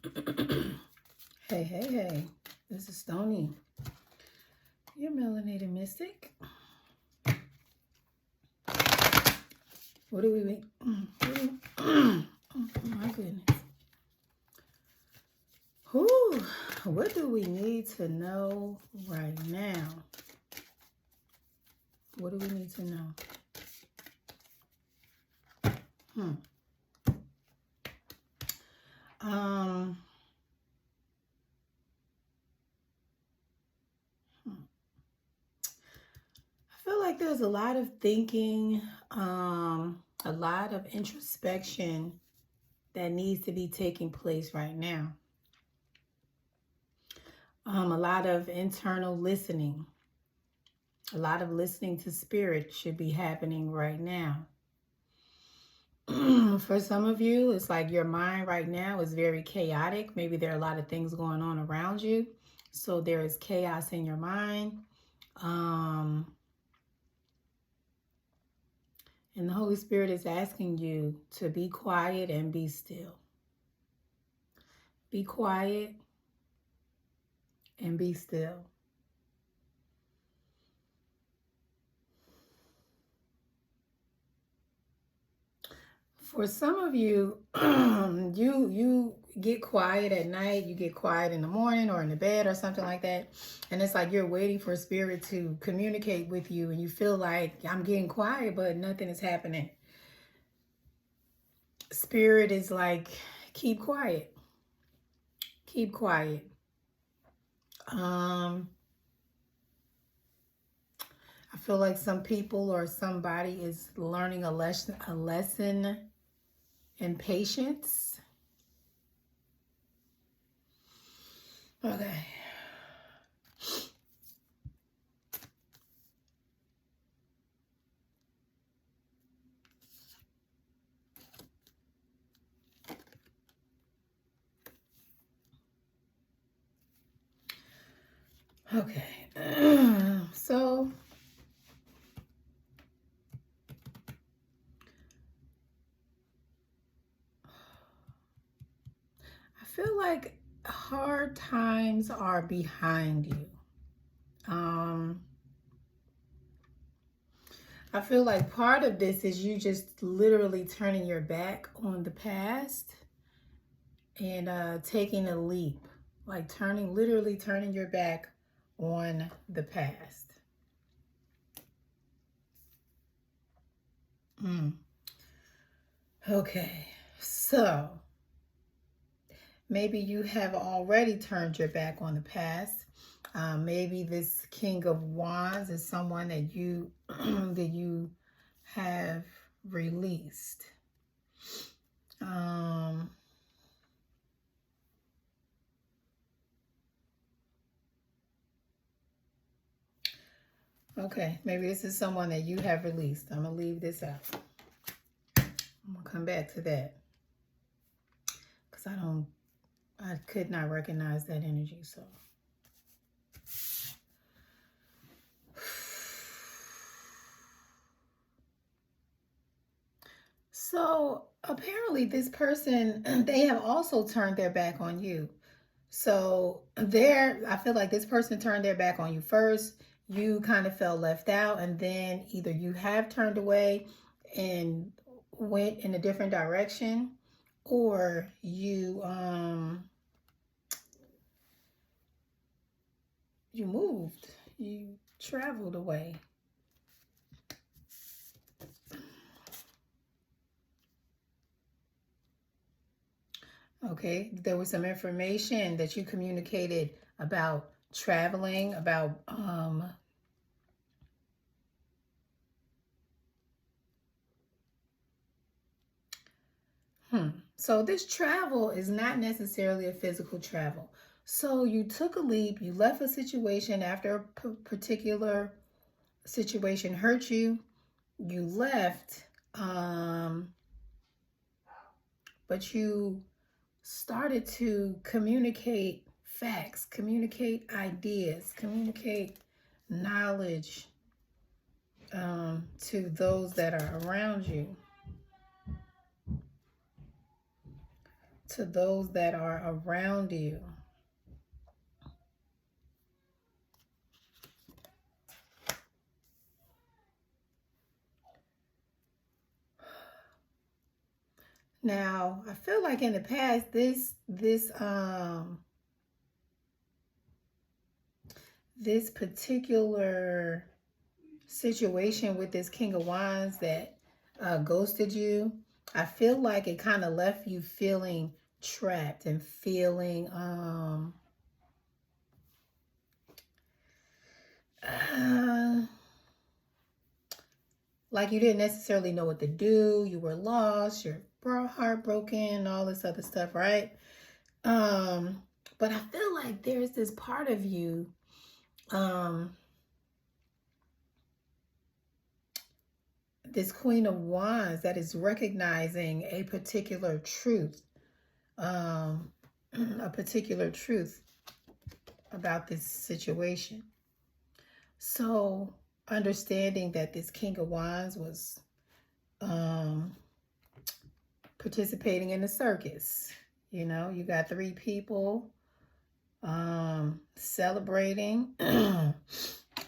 Hey, hey, hey. This is Stony, your melanated mystic. What do we... Oh, my goodness. Whew. What do we need to know right now? What do we need to know? I feel like there's a lot of thinking, a lot of introspection that needs to be taking place right now. A lot of internal listening. A lot of listening to spirit should be happening right now. For some of you, it's like your mind right now is very chaotic. Maybe there are a lot of things going on around you. So there is chaos in your mind. And the Holy Spirit is asking you to be quiet and be still. Be quiet and be still. For some of you, you get quiet at night, you get quiet in the morning or in the bed or something like that. And it's like you're waiting for spirit to communicate with you and you feel like I'm getting quiet, but nothing is happening. Spirit is like, keep quiet. Keep quiet. I feel like some people or somebody is learning a lesson in patience. Okay. Okay. So I feel like hard times are behind you. I feel like part of this is you just literally turning your back on the past and taking a leap, like literally turning your back on the past. Okay, so maybe you have already turned your back on the past. Maybe this King of Wands is someone that you that you have released. Okay, maybe this is someone that you have released. I'm gonna leave this out. I'm gonna come back to that because I could not recognize that energy. So apparently this person, they have also turned their back on you. So I feel like this person turned their back on you first. You kind of felt left out, and then either you have turned away and went in a different direction, or you moved, you traveled away. Okay, there was some information that you communicated about traveling, about So this travel is not necessarily a physical travel. So you took a leap, you left a situation after a particular situation hurt you, you left, but you started to communicate facts, communicate ideas, communicate knowledge to those that are around you. to those that are around you. Now, I feel like in the past, this particular situation with this King of Wands that ghosted you, I feel like it kind of left you feeling trapped and feeling like you didn't necessarily know what to do. You were lost, your heartbroken, all this other stuff, right? But I feel like there's this part of you, this Queen of Wands, that is recognizing a particular truth, a particular truth about this situation. So understanding that this King of Wands was participating in the circus. You know, you got 3 people celebrating.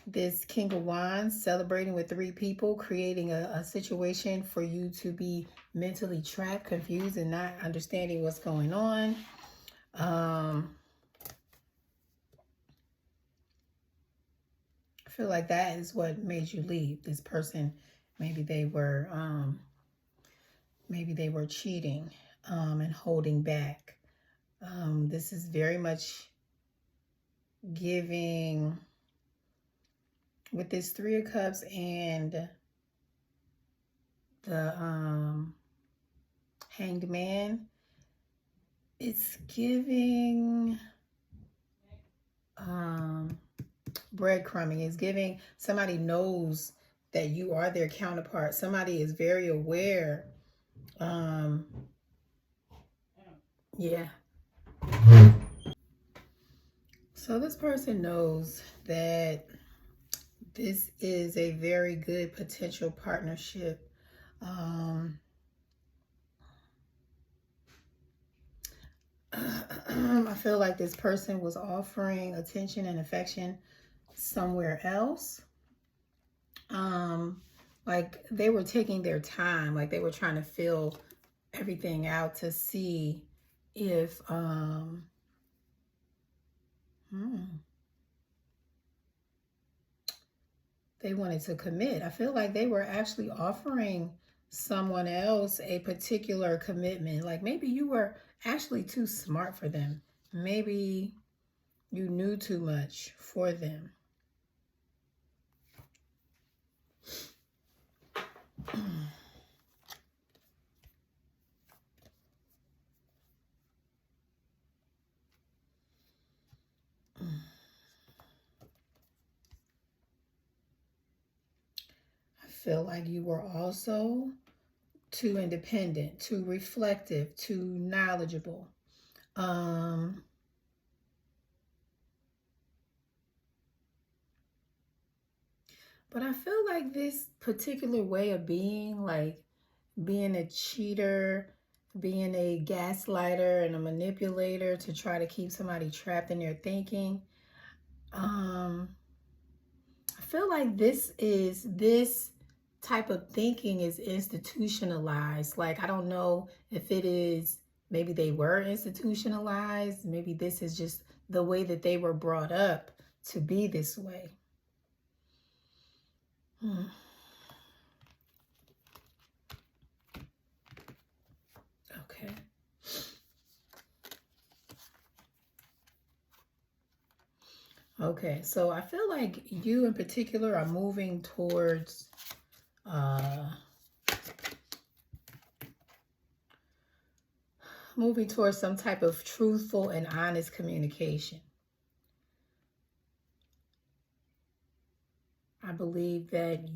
This King of Wands celebrating with 3 people, creating a situation for you to be mentally trapped, confused, and not understanding what's going on. I feel like that is what made you leave. This person, maybe they were cheating and holding back. This is very much giving, with this 3 of Cups and the Hanged Man, it's giving breadcrumbing. It's giving somebody knows that you are their counterpart. Somebody is very aware. Yeah. So this person knows that this is a very good potential partnership. I feel like this person was offering attention and affection somewhere else. Like they were taking their time, like they were trying to fill everything out to see if they wanted to commit. I feel like they were actually offering someone else a particular commitment. Like maybe you were actually too smart for them. Maybe you knew too much for them. I feel like you were also too independent, too reflective, too knowledgeable. But I feel like this particular way of being, like being a cheater, being a gaslighter and a manipulator to try to keep somebody trapped in their thinking, I feel like this type of thinking is institutionalized. Like, I don't know if it is, maybe they were institutionalized. Maybe this is just the way that they were brought up to be this way. Okay. Okay, so I feel like you in particular are moving towards some type of truthful and honest communication. I believe that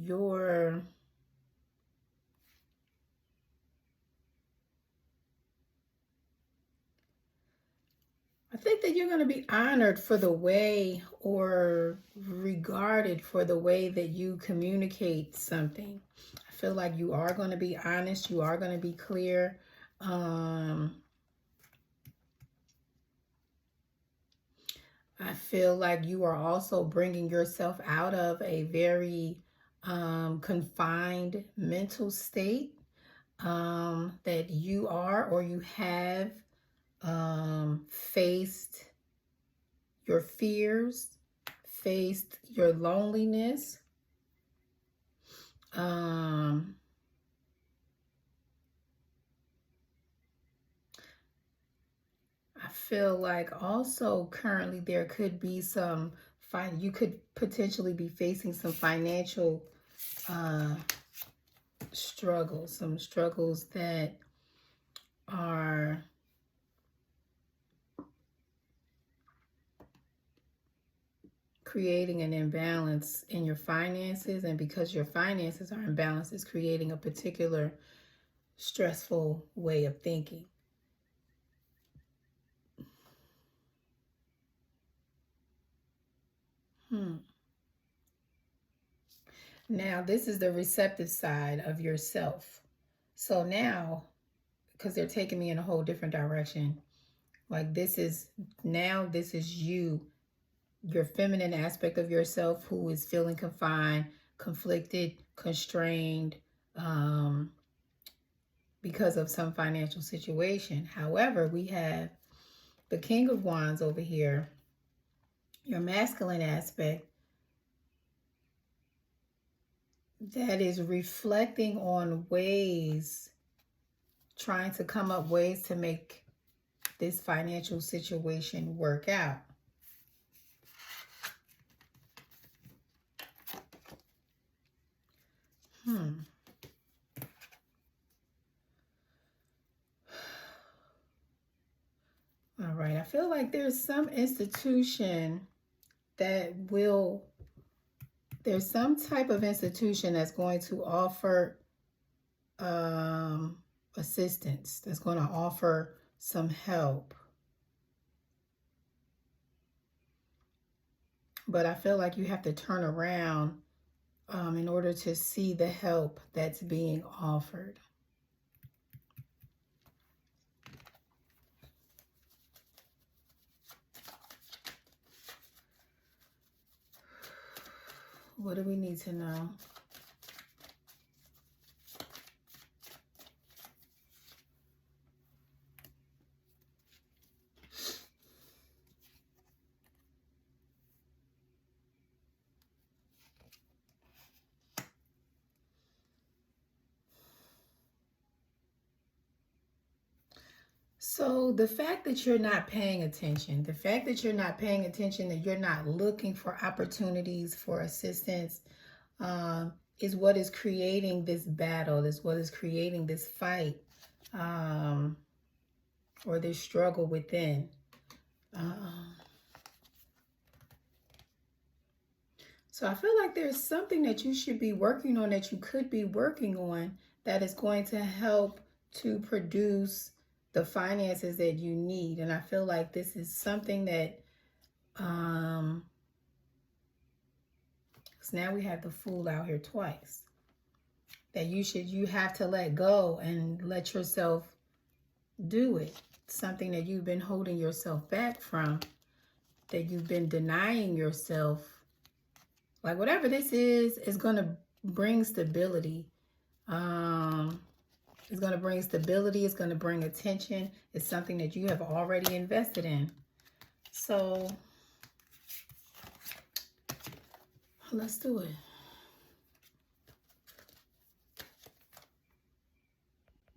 I think that you're going to be honored for the way, or regarded for the way that you communicate something. I feel like you are going to be honest. You are going to be clear. feel like you are also bringing yourself out of a very confined mental state that you are or you have faced your fears, faced your loneliness. I feel like also currently there could be some you could potentially be facing some financial struggles, some struggles that are creating an imbalance in your finances, and because your finances are imbalanced, it's creating a particular stressful way of thinking. Now, this is the receptive side of yourself. So now, because they're taking me in a whole different direction, like this is you, your feminine aspect of yourself who is feeling confined, conflicted, constrained, because of some financial situation. However, we have the King of Wands over here, your masculine aspect, that is reflecting on ways, trying to come up ways to make this financial situation work out. All right, I feel like there's some institution that will, there's some type of institution that's going to offer assistance, that's going to offer some help. But I feel like you have to turn around in order to see the help that's being offered. What do we need to know? So the fact that you're not paying attention, that you're not looking for opportunities for assistance, is what is creating this battle, is what is creating this fight, or this struggle within. So I feel like there's something that you should be working on, that you could be working on, that is going to help to produce the finances that you need. And I feel like this is something that, because now we have the Fool out here twice, that you have to let go and let yourself do it. Something that you've been holding yourself back from, that you've been denying yourself. Like whatever this is going to bring stability. It's going to bring stability. It's going to bring attention. It's something that you have already invested in. So let's do it.